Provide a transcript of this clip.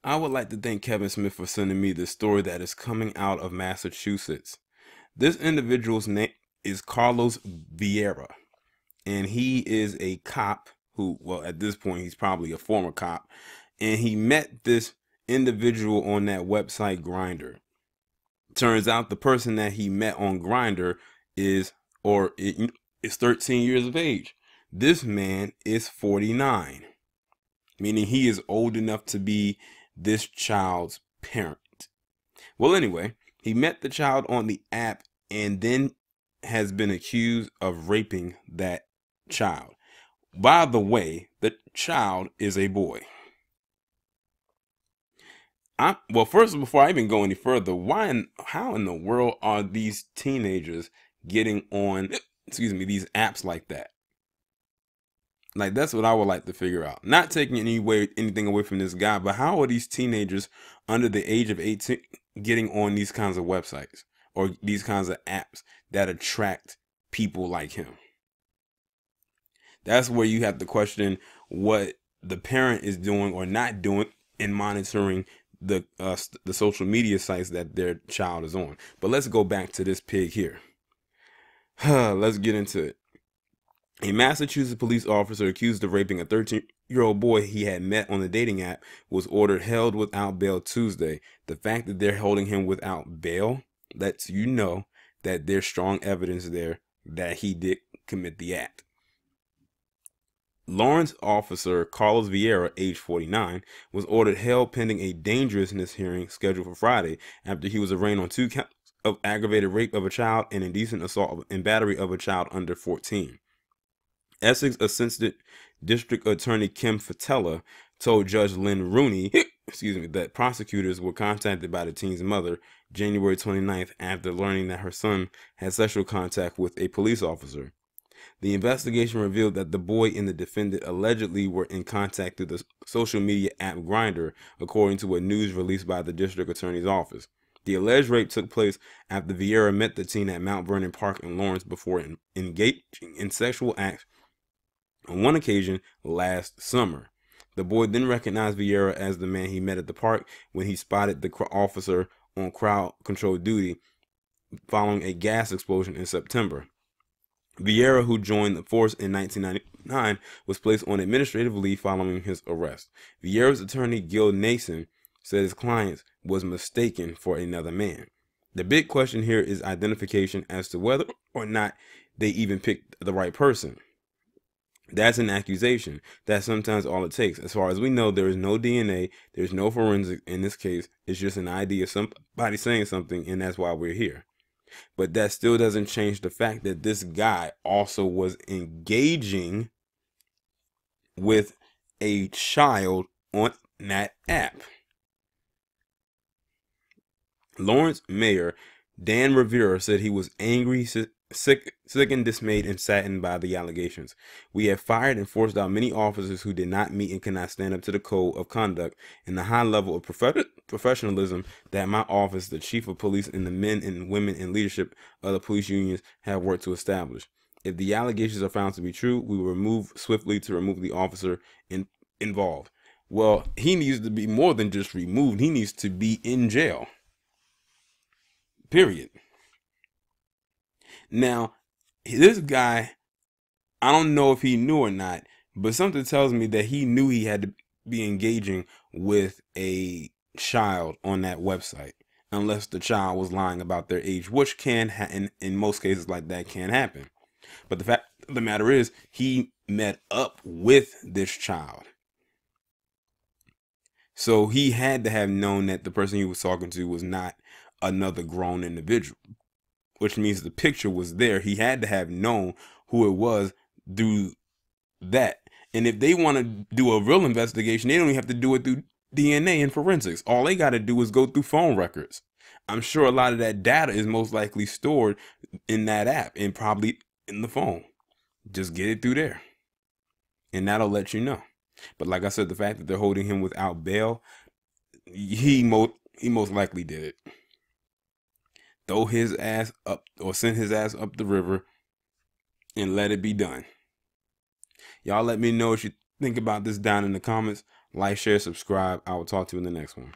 I would like to thank Kevin Smith for sending me this story that is coming out of Massachusetts. This individual's name is Carlos Vieira, and he is a cop who, well, at this point, he's probably a former cop, and he met this individual on that website Grinder. Turns out the person that he met on Grinder is 13 years of age. This man is 49, meaning he is old enough to be this child's parent. Well, anyway, he met the child on the app and then has been accused of raping that child. By the way, the child is a boy. Well, first, before I even go any further, how in the world are these teenagers getting on, these apps like that? Like, that's what I would like to figure out. Not taking anything away from this guy, but how are these teenagers under the age of 18 getting on these kinds of websites or these kinds of apps that attract people like him? That's where you have to question what the parent is doing or not doing in monitoring the social media sites that their child is on. But let's go back to this pig here. Let's get into it. A Massachusetts police officer accused of raping a 13-year-old boy he had met on the dating app was ordered held without bail Tuesday. The fact that they're holding him without bail lets you know that there's strong evidence there that he did commit the act. Lawrence officer Carlos Vieira, age 49, was ordered held pending a dangerousness hearing scheduled for Friday after he was arraigned on 2 counts of aggravated rape of a child and indecent assault and battery of a child under 14. Essex Assistant District Attorney Kim Fatella told Judge Lynn Rooney, that prosecutors were contacted by the teen's mother January 29th after learning that her son had sexual contact with a police officer. The investigation revealed that the boy and the defendant allegedly were in contact through the social media app Grindr, according to a news released by the district attorney's office. The alleged rape took place after Vieira met the teen at Mount Vernon Park in Lawrence before engaging in sexual acts on one occasion last summer. The boy then recognized Vieira as the man he met at the park when he spotted the officer on crowd control duty following a gas explosion in September. Vieira, who joined the force in 1999, was placed on administrative leave following his arrest. Vieira's attorney, Gil Nason, said his client was mistaken for another man. The big question here is identification as to whether or not they even picked the right person. That's an accusation. That's sometimes all it takes. As far as we know, there is no DNA. There's no forensic in this case. It's just an idea of somebody saying something, and that's why we're here. But that still doesn't change the fact that this guy also was engaging with a child on that app. Lawrence Mayor Dan Rivera said he was angry, sick and dismayed and saddened by the allegations. We have fired and forced out many officers who did not meet and cannot stand up to the code of conduct and the high level of professionalism that my office, the chief of police, and the men and women in leadership of the police unions have worked to establish. If the allegations are found to be true, we will move swiftly to remove the officer involved. Well, he needs to be more than just removed. He needs to be in jail. Period. Now, this guy, I don't know if he knew or not, but something tells me that he knew he had to be engaging with a child on that website, unless the child was lying about their age, which can in most cases like that can happen. But the fact of the matter is, he met up with this child. So he had to have known that the person he was talking to was not another grown individual, which means the picture was there. He had to have known who it was through that. And if they want to do a real investigation, they don't even have to do it through DNA and forensics. All they got to do is go through phone records. I'm sure a lot of that data is most likely stored in that app and probably in the phone. Just get it through there, and that'll let you know. But like I said, the fact that they're holding him without bail, he most likely did it. Throw his ass up, or send his ass up the river and let it be done. Y'all let me know what you think about this down in the comments. Like, share, subscribe. I will talk to you in the next one.